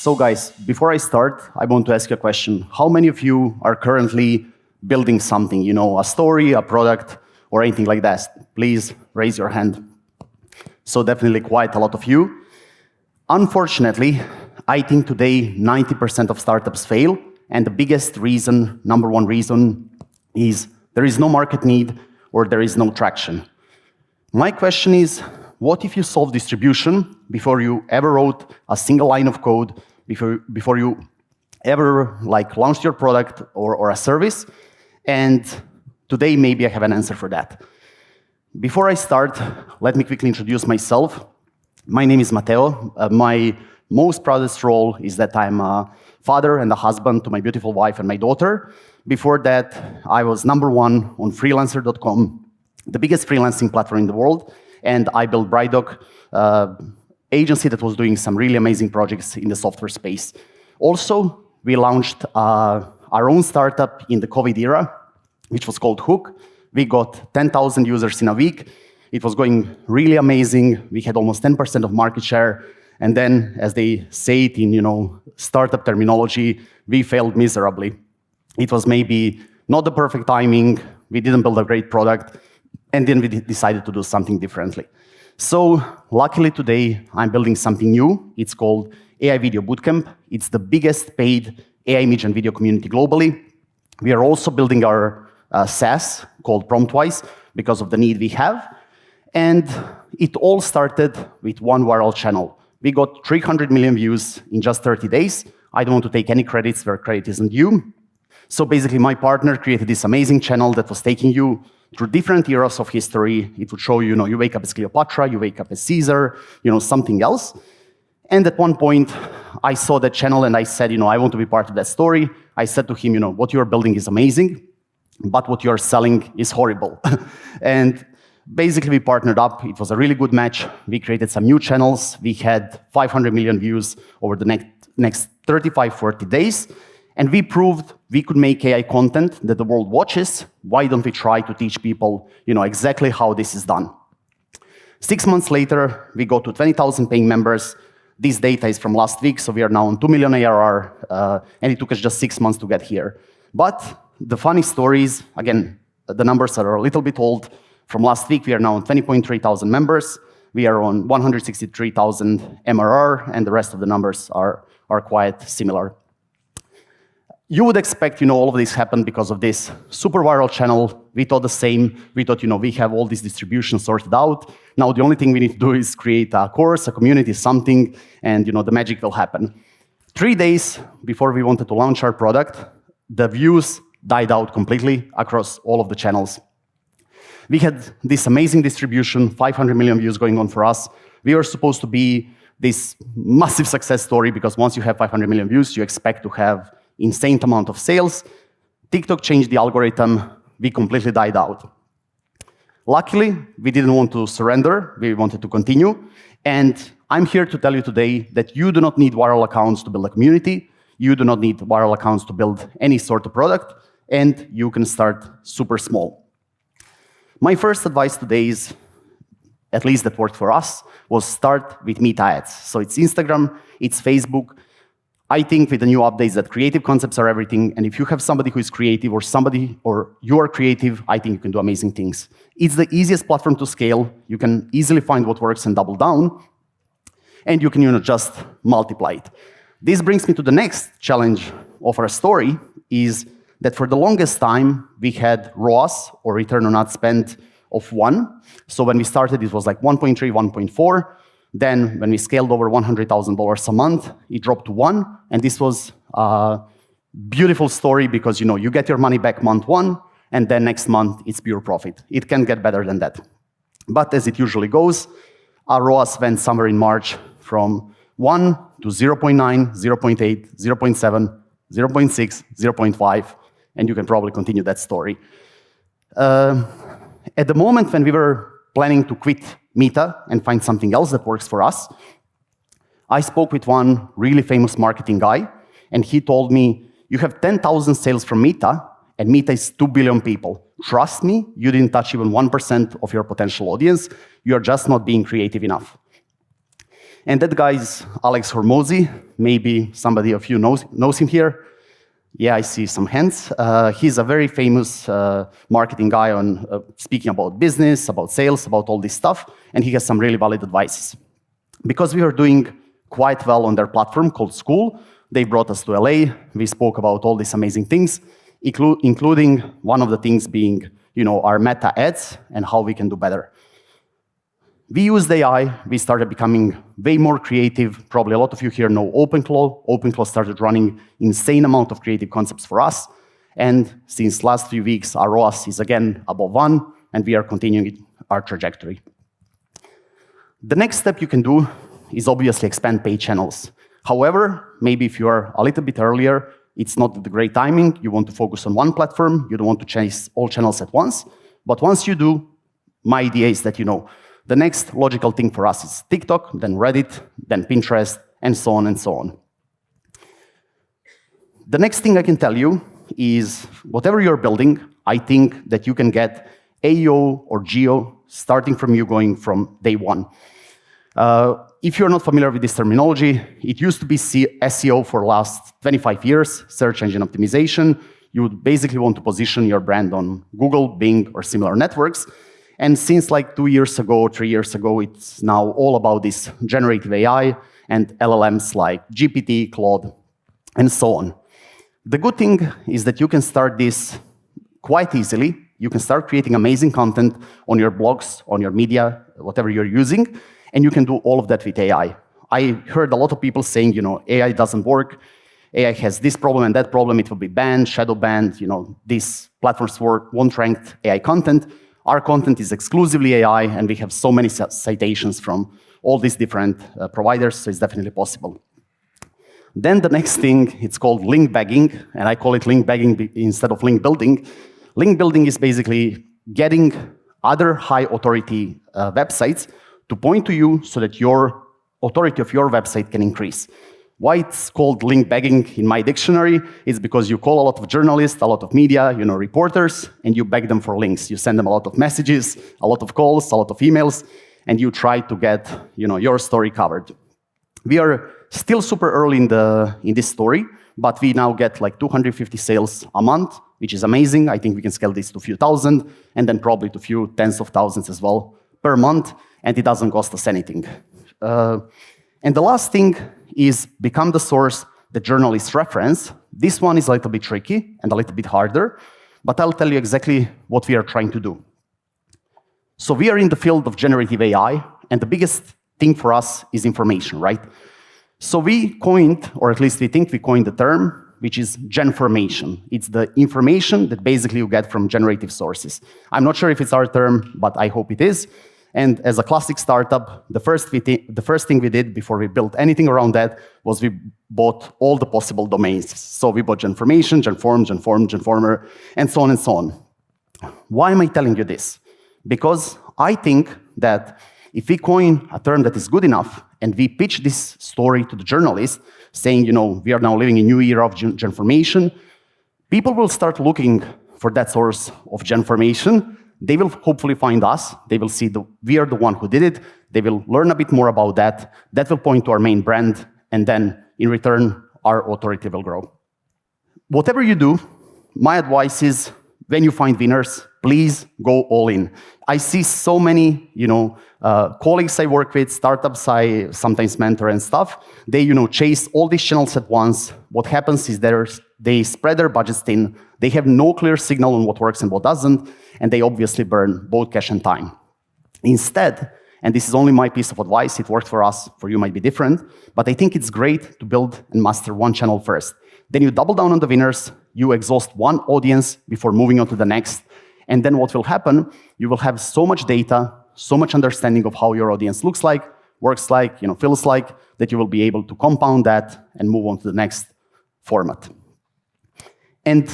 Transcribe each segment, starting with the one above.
So guys, before I start, I want to ask you a question. How many of you are currently building something, a story, a product, or anything like that? Please raise your hand. So definitely quite a lot of you. Unfortunately, I think today 90% of startups fail, and the biggest reason, number one reason, is there is no market need or there is no traction. My question is, what if you solve distribution before you ever wrote a single line of code, before you ever launched your product or a service? And today, maybe I have an answer for that. Before I start, let me quickly introduce myself. My name is Mateo. My most proudest role is that I'm a father and a husband to my beautiful wife and my daughter. Before that, I was #1 on freelancer.com, the biggest freelancing platform in the world, and I built BrightDock, agency that was doing some really amazing projects in the software space. Also, we launched our own startup in the COVID era, which was called Hook. We got 10,000 users in a week. It was going really amazing. We had almost 10% of market share. And then, as they say it in startup terminology, we failed miserably. It was maybe not the perfect timing. We didn't build a great product. And then we decided to do something differently. So luckily today, I'm building something new. It's called AI Video Bootcamp. It's the biggest paid AI image and video community globally. We are also building our SaaS called PromptWise because of the need we have. And it all started with one viral channel. We got 300 million views in just 30 days. I don't want to take any credits where credit isn't due. So basically, my partner created this amazing channel that was taking you through different eras of history. It would show you, you wake up as Cleopatra, you wake up as Caesar, something else. And at one point, I saw that channel and I said, I want to be part of that story. I said to him, what you're building is amazing, but what you're selling is horrible. And basically, we partnered up. It was a really good match. We created some new channels. We had 500 million views over the next 35, 40 days. And we proved we could make AI content that the world watches. Why don't we try to teach people exactly how this is done? 6 months later, we got to 20,000 paying members. This data is from last week, so we are now on 2 million ARR, and it took us just 6 months to get here. But the funny story is, again, the numbers are a little bit old. From last week, we are now on 20.3 thousand members. We are on 163,000 MRR, and the rest of the numbers are quite similar. You would expect, all of this happened because of this super viral channel. We thought the same. We thought, we have all this distribution sorted out. Now the only thing we need to do is create a course, a community, something, and the magic will happen. 3 days before we wanted to launch our product, the views died out completely across all of the channels. We had this amazing distribution, 500 million views going on for us. We were supposed to be this massive success story because once you have 500 million views, you expect to have insane amount of sales. TikTok changed the algorithm. We completely died out. Luckily, we didn't want to surrender. We wanted to continue. And I'm here to tell you today that you do not need viral accounts to build a community. You do not need viral accounts to build any sort of product. And you can start super small. My first advice today is, at least that worked for us, was start with Meta ads. So it's Instagram, it's Facebook. I think with the new updates that creative concepts are everything, and if you have somebody who is creative or you are creative, I think you can do amazing things. It's the easiest platform to scale. You can easily find what works and double down, and you can just multiply it. This brings me to the next challenge of our story, is that for the longest time, we had ROAS, or return on ad spend, of 1. So when we started, it was like 1.3, 1.4. Then when we scaled over $100,000 a month, it dropped to 1. And this was a beautiful story because you get your money back month 1, and then next month, it's pure profit. It can't get better than that. But as it usually goes, our ROAS went somewhere in March from 1 to 0.9, 0.8, 0.7, 0.6, 0.5, and you can probably continue that story. At the moment when we were planning to quit Meta and find something else that works for us, I spoke with one really famous marketing guy, and he told me, you have 10,000 sales from Meta, and Meta is 2 billion people. Trust me, you didn't touch even 1% of your potential audience. You're just not being creative enough. And that guy is Alex Hormozi. Maybe somebody of you knows him here. Yeah, I see some hands. He's a very famous marketing guy on speaking about business, about sales, about all this stuff, and he has some really valid advices. Because we are doing quite well on their platform called School, they brought us to LA. We spoke about all these amazing things, including one of the things being, our meta ads and how we can do better. We used AI, we started becoming way more creative. Probably a lot of you here know OpenClaw. OpenClaw started running insane amount of creative concepts for us. And since last few weeks, our ROAS is again above 1, and we are continuing our trajectory. The next step you can do is obviously expand paid channels. However, maybe if you are a little bit earlier, it's not the great timing. You want to focus on one platform. You don't want to chase all channels at once. But once you do, my idea is that the next logical thing for us is TikTok, then Reddit, then Pinterest, and so on and so on. The next thing I can tell you is whatever you're building, I think that you can get AEO or GEO starting from you going from day one. If you're not familiar with this terminology, it used to be SEO for the last 25 years, search engine optimization. You would basically want to position your brand on Google, Bing, or similar networks. And since like 2 years ago, 3 years ago, it's now all about this generative AI and LLMs like GPT, Claude, and so on. The good thing is that you can start this quite easily. You can start creating amazing content on your blogs, on your media, whatever you're using, and you can do all of that with AI. I heard a lot of people saying, AI doesn't work. AI has this problem and that problem. It will be banned, shadow banned. These platforms won't rank AI content. Our content is exclusively AI, and we have so many citations from all these different providers, so it's definitely possible. Then the next thing, it's called link bagging, and I call it link bagging instead of link building. Link building is basically getting other high authority websites to point to you so that your authority of your website can increase. Why it's called link bagging in my dictionary is because you call a lot of journalists, a lot of media, reporters, and you beg them for links. You send them a lot of messages, a lot of calls, a lot of emails, and you try to get your story covered. We are still super early in this story, but we now get like 250 sales a month, which is amazing. I think we can scale this to a few thousand, and then probably to a few tens of thousands as well per month, and it doesn't cost us anything. And the last thing is become the source that journalists reference. This one is a little bit tricky and a little bit harder, but I'll tell you exactly what we are trying to do. So we are in the field of generative AI, and the biggest thing for us is information, right? So we coined, or at least we think we coined the term, which is genformation. It's the information that basically you get from generative sources. I'm not sure if it's our term, but I hope it is. And as a classic startup, the first thing we did before we built anything around that was we bought all the possible domains. So we bought genformation, genform, genform, genformer, and so on and so on. Why am I telling you this? Because I think that if we coin a term that is good enough and we pitch this story to the journalists, saying, we are now living in a new era of genformation, people will start looking for that source of genformation. They will hopefully find us. They will see we are the one who did it. They will learn a bit more about that. That will point to our main brand, and then in return, our authority will grow. Whatever you do, my advice is when you find winners, please go all in. I see so many, colleagues I work with, startups I sometimes mentor and stuff. They, chase all these channels at once. What happens is they spread their budgets thin. They have no clear signal on what works and what doesn't, and they obviously burn both cash and time. Instead, and this is only my piece of advice, it worked for us, for you might be different, but I think it's great to build and master one channel first. Then you double down on the winners, you exhaust one audience before moving on to the next, and then what will happen, you will have so much data, so much understanding of how your audience looks like, works like, feels like, that you will be able to compound that and move on to the next format. And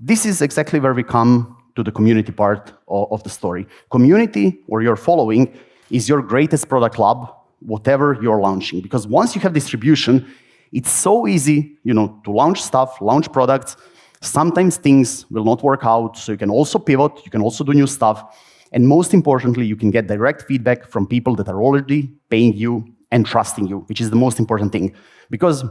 this is exactly where we come to the community part of the story. Community, or your following, is your greatest product lab, whatever you're launching. Because once you have distribution, it's so easy, to launch stuff, launch products. Sometimes things will not work out, so you can also pivot, you can also do new stuff. And most importantly, you can get direct feedback from people that are already paying you and trusting you, which is the most important thing. Because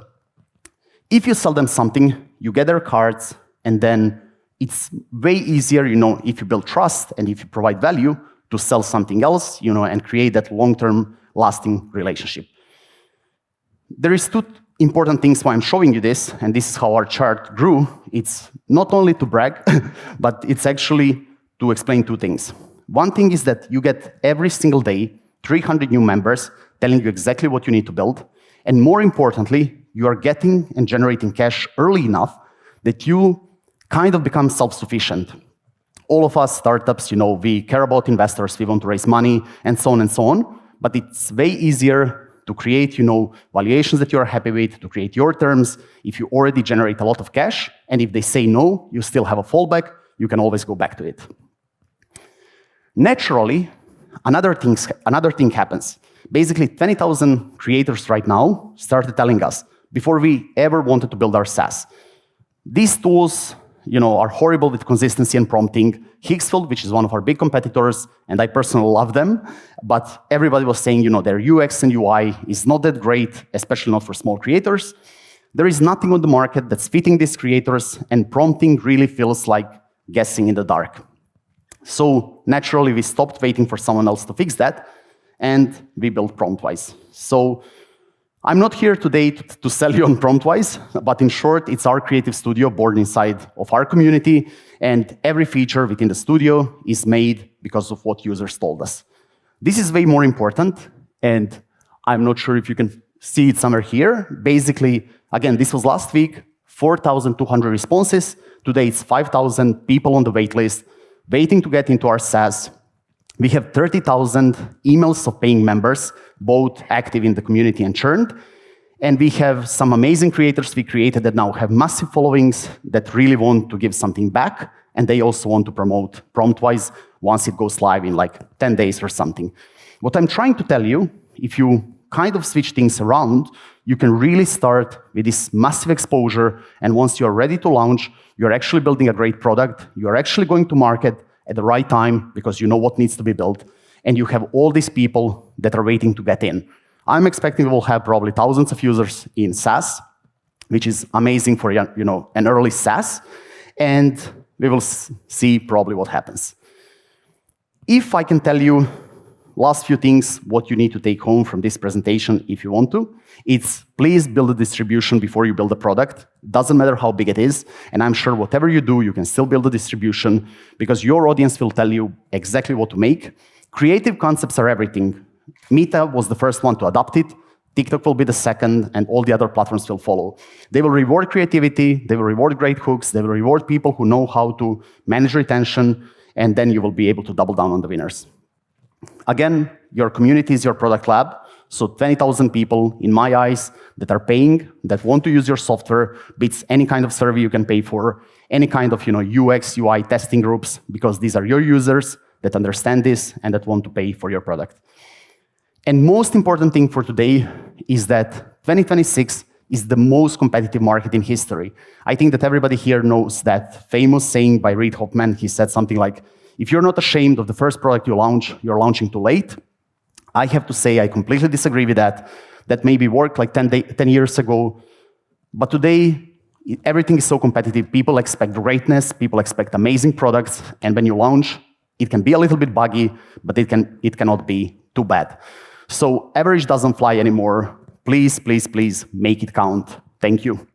if you sell them something, you get their cards, and then it's way easier, if you build trust and if you provide value, to sell something else, and create that long-term lasting relationship. There is two important things why I'm showing you this, and this is how our chart grew. It's not only to brag, but it's actually to explain two things. One thing is that you get every single day 300 new members telling you exactly what you need to build, and more importantly, you are getting and generating cash early enough that you kind of become self-sufficient. All of us startups, we care about investors, we want to raise money, and so on, but it's way easier to create, valuations that you're happy with, to create your terms, if you already generate a lot of cash, and if they say no, you still have a fallback, you can always go back to it. Naturally, another thing happens. Basically, 20,000 creators right now started telling us, before we ever wanted to build our SaaS, these tools, are horrible with consistency and prompting. Hicksfield, which is one of our big competitors, and I personally love them, but everybody was saying, their UX and UI is not that great, especially not for small creators. There is nothing on the market that's fitting these creators, and prompting really feels like guessing in the dark. So naturally, we stopped waiting for someone else to fix that, and we built PromptWise. So I'm not here today to sell you on PromptWise, but in short, it's our creative studio born inside of our community, and every feature within the studio is made because of what users told us. This is way more important, and I'm not sure if you can see it somewhere here. Basically, again, this was last week, 4,200 responses. Today, it's 5,000 people on the wait list waiting to get into our SaaS. We have 30,000 emails of paying members, both active in the community and churned. And we have some amazing creators we created that now have massive followings that really want to give something back, and they also want to promote PromptWise once it goes live in like 10 days or something. What I'm trying to tell you, if you kind of switch things around, you can really start with this massive exposure, and once you're ready to launch, you're actually building a great product, you're actually going to market at the right time because you know what needs to be built, and you have all these people that are waiting to get in. I'm expecting we'll have probably thousands of users in SaaS, which is amazing for an early SaaS, and we will see probably what happens. If I can tell you last few things, what you need to take home from this presentation if you want to, it's please build a distribution before you build a product. Doesn't matter how big it is, and I'm sure whatever you do, you can still build a distribution because your audience will tell you exactly what to make. Creative concepts are everything. Meta was the first one to adopt it, TikTok will be the second, and all the other platforms will follow. They will reward creativity, they will reward great hooks, they will reward people who know how to manage retention, and then you will be able to double down on the winners. Again, your community is your product lab, so 20,000 people, in my eyes, that are paying, that want to use your software, beats any kind of survey you can pay for, any kind of UX, UI testing groups, because these are your users that understand this and that want to pay for your product. And most important thing for today is that 2026 is the most competitive market in history. I think that everybody here knows that famous saying by Reid Hoffman. He said something like, if you're not ashamed of the first product you launch, you're launching too late. I have to say I completely disagree with that. That maybe worked like 10 years ago. But today, everything is so competitive. People expect greatness, people expect amazing products, and when you launch, it can be a little bit buggy, but it cannot be too bad. So average doesn't fly anymore. Please, please, please make it count. Thank you.